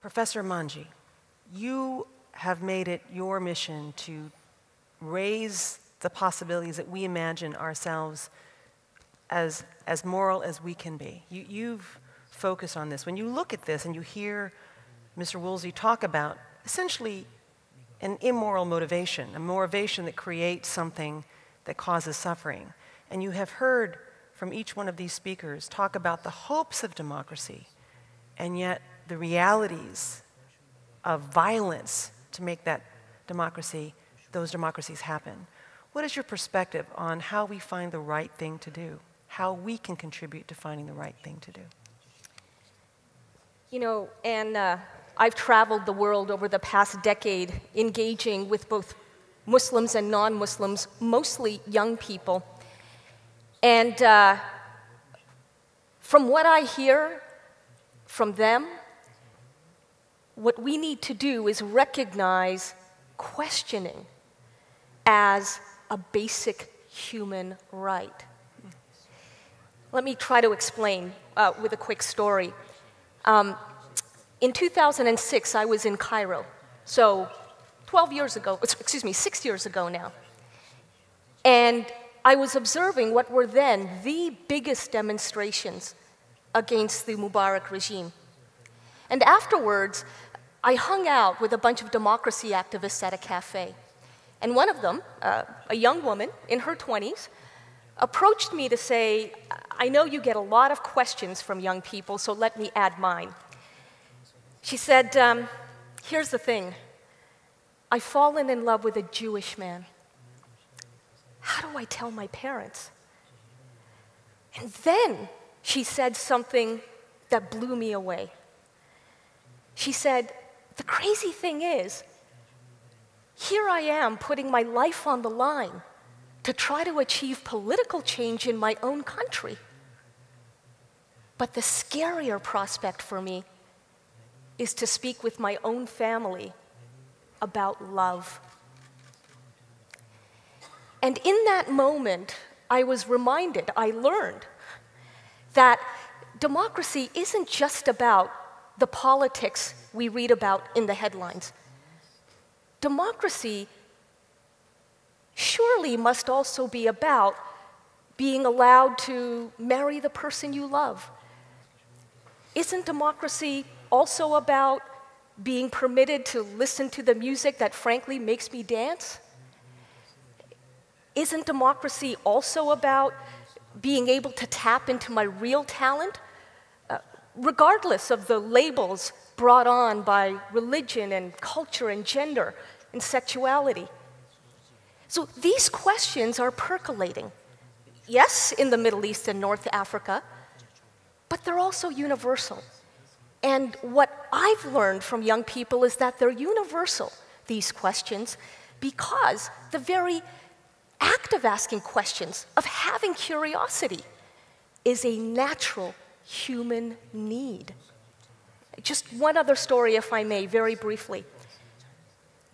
Professor Manji, you have made it your mission to raise the possibilities that we imagine ourselves as moral as we can be. You've focused on this. When you look at this and you hear Mr. Woolsey talk about essentially an immoral motivation, a motivation that creates something that causes suffering, and you have heard from each one of these speakers talk about the hopes of democracy, and yet the realities of violence to make that democracy, those democracies happen. What is your perspective on how we find the right thing to do? How we can contribute to finding the right thing to do? You know, and I've traveled the world over the past decade engaging with both Muslims and non-Muslims, mostly young people. And from what I hear from them, what we need to do is recognize questioning as a basic human right. Let me try to explain with a quick story. In 2006, I was in Cairo, so 6 years ago now. And I was observing what were then the biggest demonstrations against the Mubarak regime. And afterwards, I hung out with a bunch of democracy activists at a cafe. And one of them, a young woman in her 20s, approached me to say, I know you get a lot of questions from young people, so let me add mine. She said, here's the thing. I've fallen in love with a Jewish man. How do I tell my parents? And then she said something that blew me away. She said, the crazy thing is, here I am putting my life on the line to try to achieve political change in my own country. But the scarier prospect for me is to speak with my own family about love. And in that moment, I was reminded, I learned, that democracy isn't just about the politics we read about in the headlines. Democracy surely must also be about being allowed to marry the person you love. Isn't democracy also about being permitted to listen to the music that frankly makes me dance? Isn't democracy also about being able to tap into my real talent, regardless of the labels brought on by religion and culture and gender and sexuality? So these questions are percolating. Yes, in the Middle East and North Africa, but they're also universal. And what I've learned from young people is that they're universal, these questions, because the very act of asking questions, of having curiosity, is a natural human need. Just one other story, if I may, very briefly.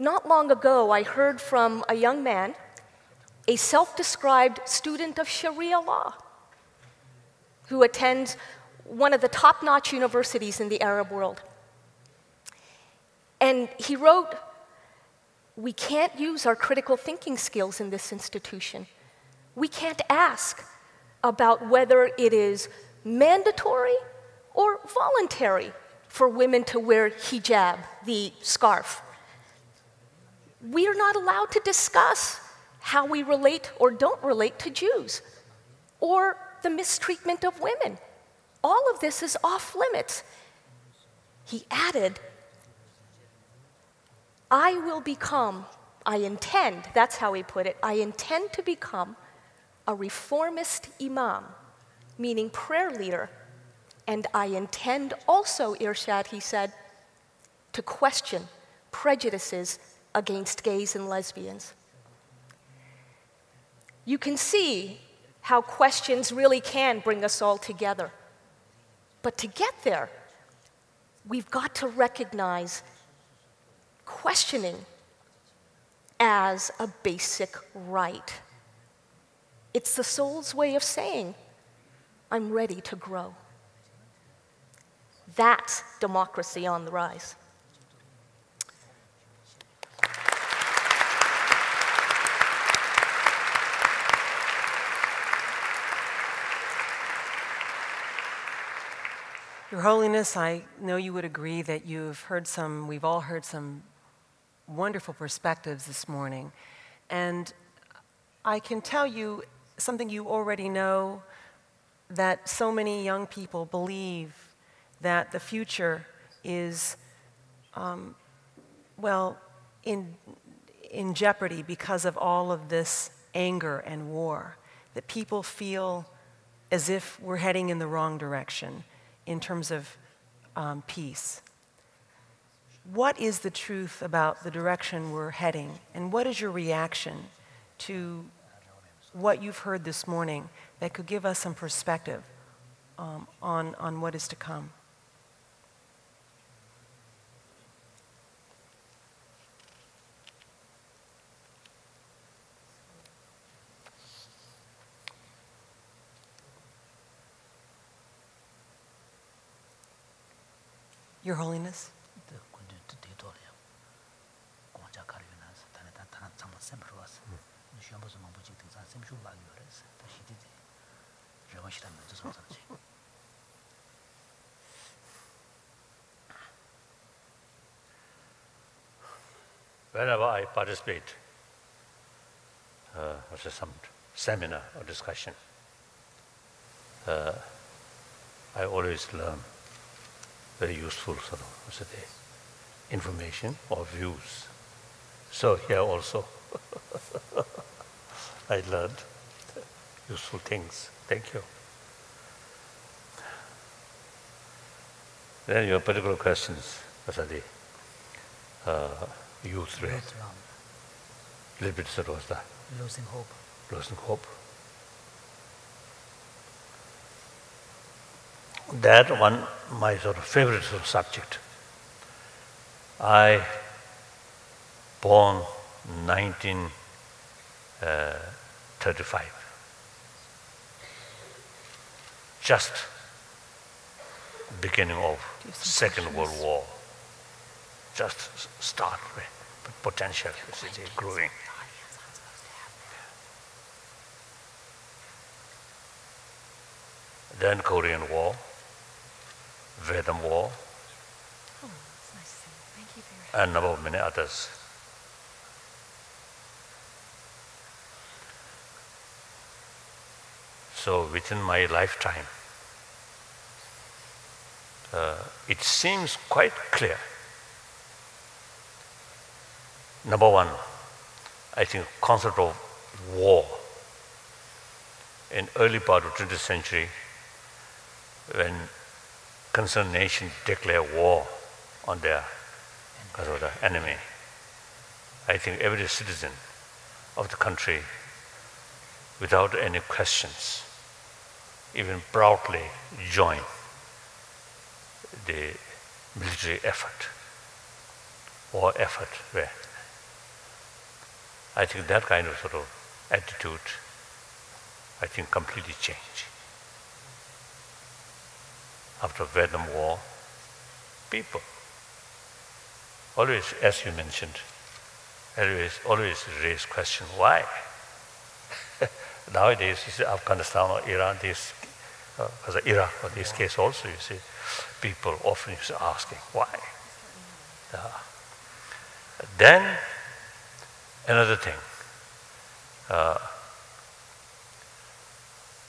Not long ago, I heard from a young man, a self-described student of Sharia law, who attends one of the top-notch universities in the Arab world. And he wrote, we can't use our critical thinking skills in this institution. We can't ask about whether it is mandatory or voluntary for women to wear hijab, the scarf. We are not allowed to discuss how we relate or don't relate to Jews, or the mistreatment of women. All of this is off limits. He added, I intend, that's how he put it, I intend to become a reformist imam, meaning prayer leader, and I intend also, Irshad, he said, to question prejudices against gays and lesbians. You can see how questions really can bring us all together. But to get there, we've got to recognize questioning as a basic right. It's the soul's way of saying, I'm ready to grow. That's democracy on the rise. Your Holiness, I know you would agree that we've all heard some wonderful perspectives this morning. And I can tell you something you already know, that so many young people believe that the future is, in jeopardy because of all of this anger and war, that people feel as if we're heading in the wrong direction in terms of peace. What is the truth about the direction we're heading, and what is your reaction to what you've heard this morning that could give us some perspective on what is to come? Your Holiness. Whenever I participate in some seminar or discussion, I always learn very useful sort of information or views. So here also, I learned useful things. Thank you. Then your particular questions, Pasadi, youth rate. A little bit sort of that. Losing hope. Losing hope. That one, my sort of favorite sort of subject. I born 1935. Just beginning of Second World War. Just start with potential growing. Then Korean War, Vietnam War, and a number of many others. So within my lifetime, it seems quite clear. Number one, I think concept of war. In early part of 20th century, when concerned nations declare war on their enemy, I think every citizen of the country, without any questions, even proudly join the military effort, war effort. Where I think that kind of sort of attitude, I think, completely changed. After Vietnam War, people always, as you mentioned, always raise question, why? Nowadays, you see Afghanistan or Iran, because of Iraq, or this case also, you see, people often asking, why? Then, another thing,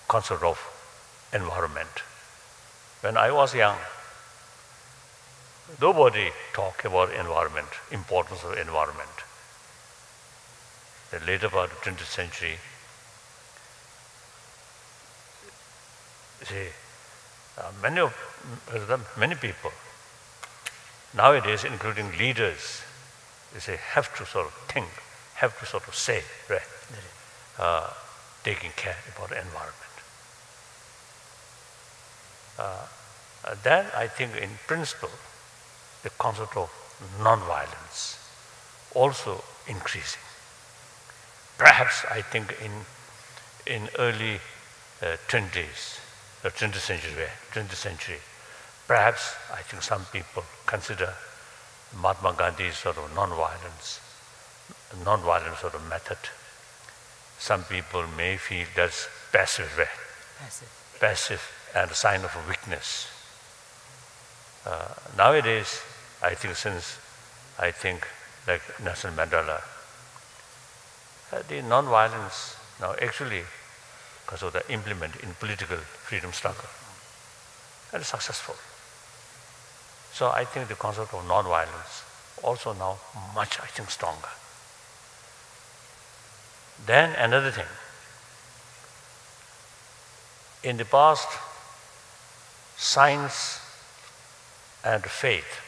concept of environment. When I was young, nobody talked about environment, importance of environment. The later part of 20th century, see, many people nowadays, including leaders, they say have to sort of think, have to sort of say, right, taking care about the environment. Then I think in principle, the concept of non-violence also increasing. Perhaps I think in early 20th century, Perhaps, I think some people consider Mahatma Gandhi's sort of non-violent sort of method. Some people may feel that's passive and a sign of a weakness. Nowadays, I think like Nelson Mandela, the non-violence now actually, because of the implement in political freedom struggle, and successful. So I think the concept of non-violence also now much, I think, stronger. Then another thing, in the past, science and faith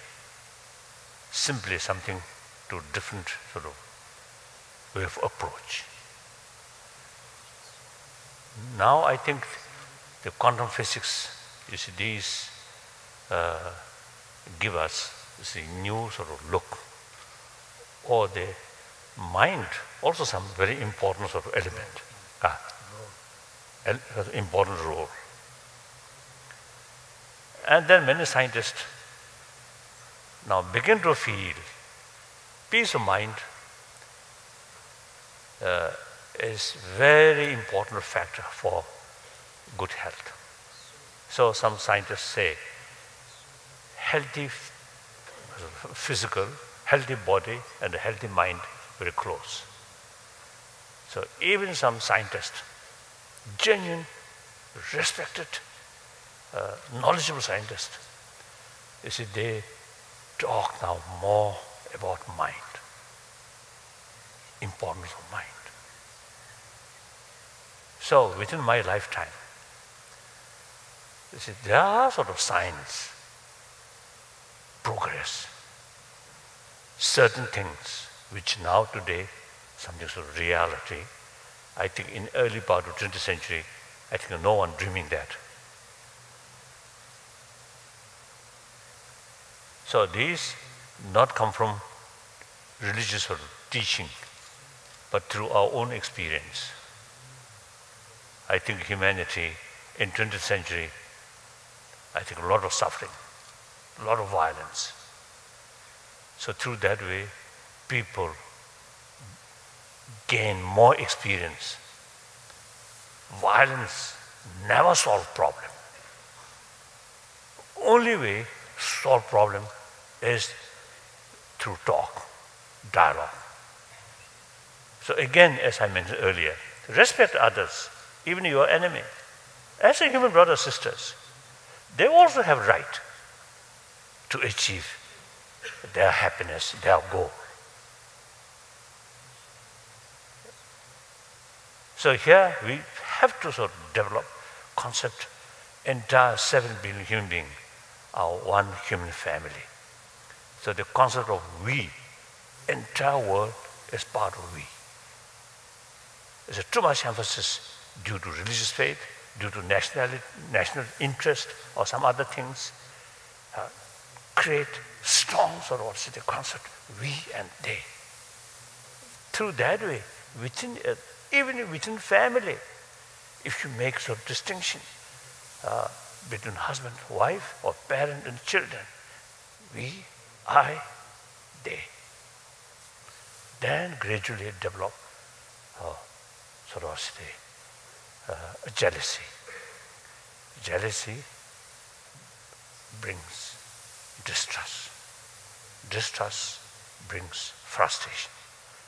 simply something to different sort of way of approach. Now I think the quantum physics, you see, these give us this new sort of look, or the mind also some very important sort of element, important role. And then many scientists now begin to feel peace of mind is very important factor for good health. So some scientists say healthy physical, healthy body and a healthy mind very close. So even some scientists, genuine, respected, knowledgeable scientists, you see, they talk now more about mind, importance of mind. So within my lifetime, you see, there are sort of signs, progress, certain things which now today, something sort of reality. I think in early part of 20th century, I think no one dreaming that. So these not come from religious sort of teaching, but through our own experience. I think humanity in 20th century, I think a lot of suffering, a lot of violence. So through that way, people gain more experience. Violence never solve problem. Only way solve problem is through talk, dialogue. So again, as I mentioned earlier, respect others, even your enemy. As a human brothers, sisters, they also have right to achieve their happiness, their goal. So here we have to sort of develop concept, entire 7 billion human beings are one human family. So the concept of we, entire world is part of we. There's too much emphasis due to religious faith, due to national interest or some other things, create strong sort of what's the concept, we and they. Through that way, even within family, if you make sort of distinction between husband, wife, or parent and children, we, I, they, then gradually develop sort of jealousy. Jealousy brings distrust. Distrust brings frustration.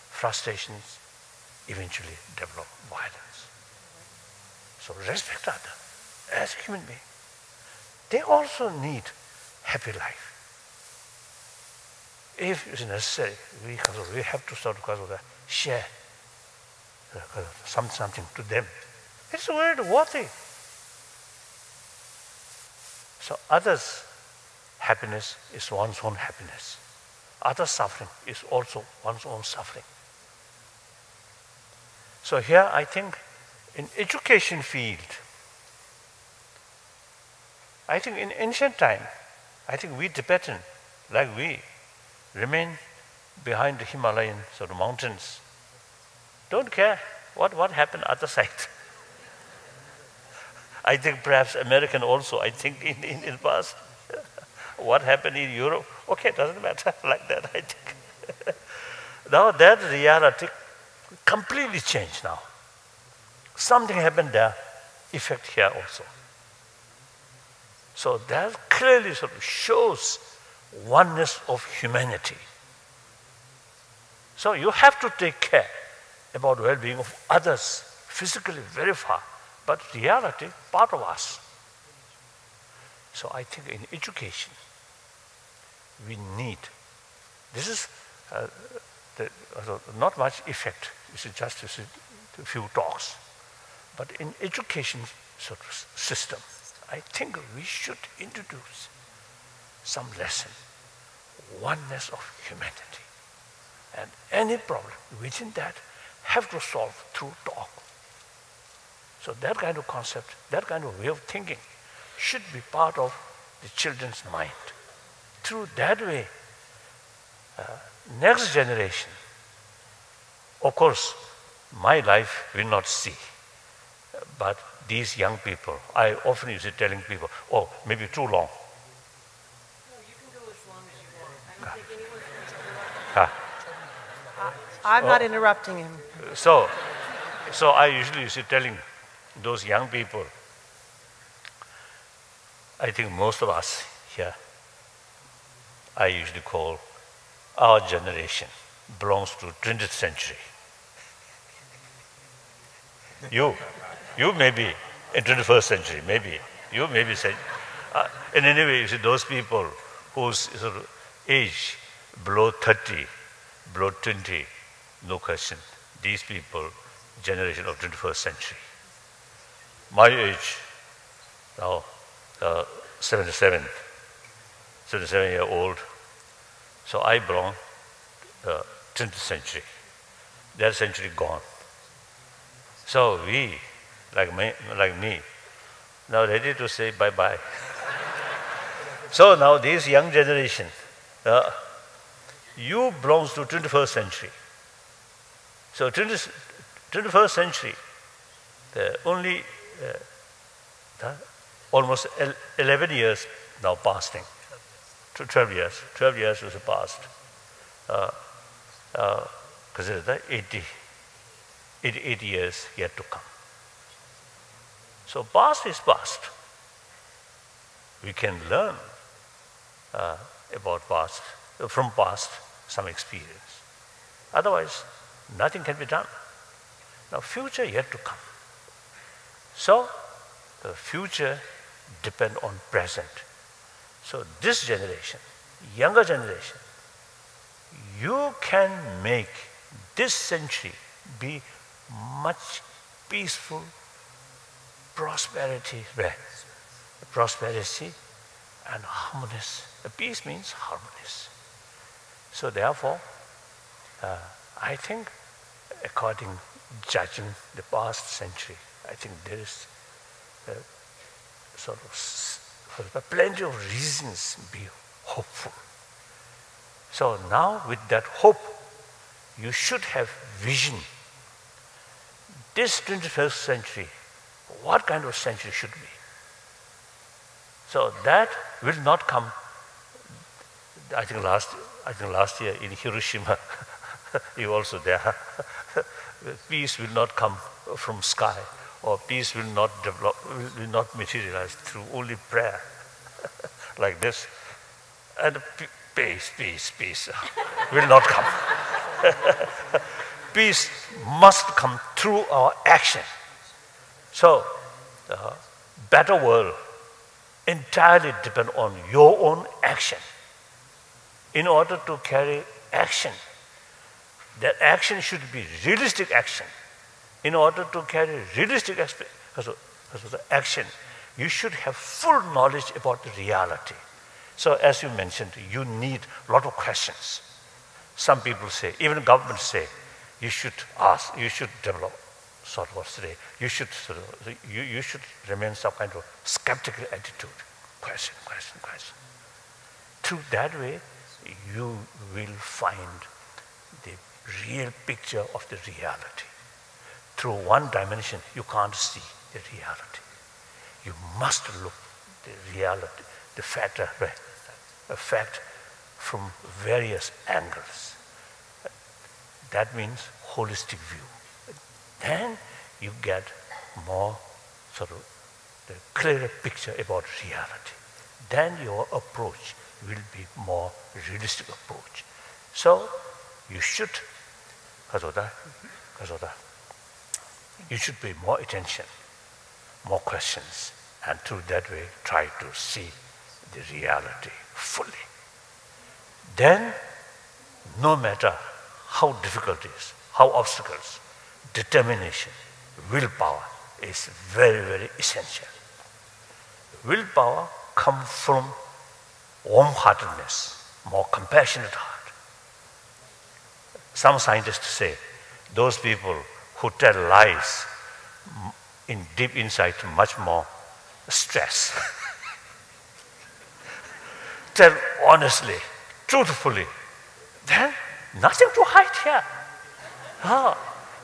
Frustrations eventually develop violence. So respect others as a human being. They also need happy life. If it's necessary, we have to sort of share something to them. It's very worthy. So others' happiness is one's own happiness. Others' suffering is also one's own suffering. So here I think in education field, I think in ancient time, I think we Tibetan, like we, remain behind the Himalayan sort of mountains. Don't care what happened other side. I think perhaps American also, I think in the past. What happened in Europe? Okay, doesn't matter like that, I think. Now that reality completely changed now. Something happened there, effect here also. So that clearly sort of shows oneness of humanity. So you have to take care about well-being of others, physically very far, but reality, part of us. So I think in education, we need, this is not much effect, it's just a few talks. But in education sort of system, I think we should introduce some lesson, oneness of humanity. And any problem within that have to solve through talk. So that kind of concept, that kind of way of thinking should be part of the children's mind. Through that way, next generation, of course, my life will not see, but these young people, I often used to telling people, oh, maybe too long. No, you can go as long as you want. I don't think anyone's going to interrupt. I'm not interrupting him. So I usually used to telling those young people, I think most of us here, I usually call our generation belongs to 20th century. You may be in 21st century, maybe. You may be saying, in any way, you see those people whose sort of age below 30, below 20, no question. These people, generation of 21st century. My age, now 77-year-old. So I belong to 20th century. That century gone. So we, like me, now ready to say bye-bye. So now this young generation, you belongs to 21st century. So 21st century, only almost 11 years now passing, to 12 years. 12 years was passed. Consider that 80 years yet to come. So past is past. We can learn about past, from past, some experience. Otherwise, nothing can be done. Now future yet to come. So the future depends on present. So this generation, younger generation, you can make this century be much peaceful, prosperity and harmonious. Peace means harmonious. So therefore, I think according judging the past century, I think there is sort of plenty of reasons to be hopeful. So now with that hope, you should have vision. This 21st century, what kind of century should be? So that will not come. I think last year in Hiroshima, you also there. Peace will not come from sky, or peace will not develop, will not materialize through only prayer, like this. And peace will not come. Peace must come through our action. So, the better world entirely depends on your own action. In order to carry action, that action should be realistic action. In order to carry realistic action, you should have full knowledge about the reality. So as you mentioned, you need a lot of questions. Some people say, even governments say, you should ask, you should develop, sort of what's today, you should remain some kind of skeptical attitude. Question. Through that way, you will find the real picture of the reality. Through one dimension, you can't see the reality. You must look the reality, the fatter way. a fact from various angles. That means holistic view. Then you get more sort of the clearer picture about reality. Then your approach will be more realistic approach. So you should, you should pay more attention, more questions, and through that way try to see the reality fully. Then, no matter how difficult it is, how obstacles, determination, willpower is very, very essential. Willpower comes from warm-heartedness, more compassionate heart. Some scientists say those people who tell lies in deep inside much more stress. Tell honestly, truthfully, then nothing to hide here.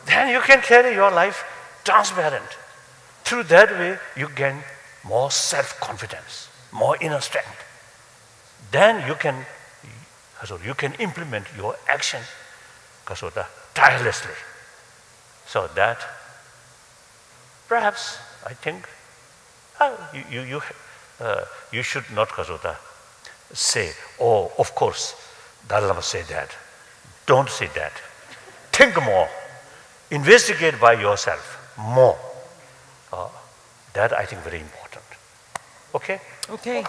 Then you can carry your life transparent. Through that way, you gain more self-confidence, more inner strength. Then you can implement your action tirelessly. So that perhaps I think you should not say, oh, of course, Dalai Lama said that. Don't say that. Think more. Investigate by yourself more. That I think very important. Okay? Okay.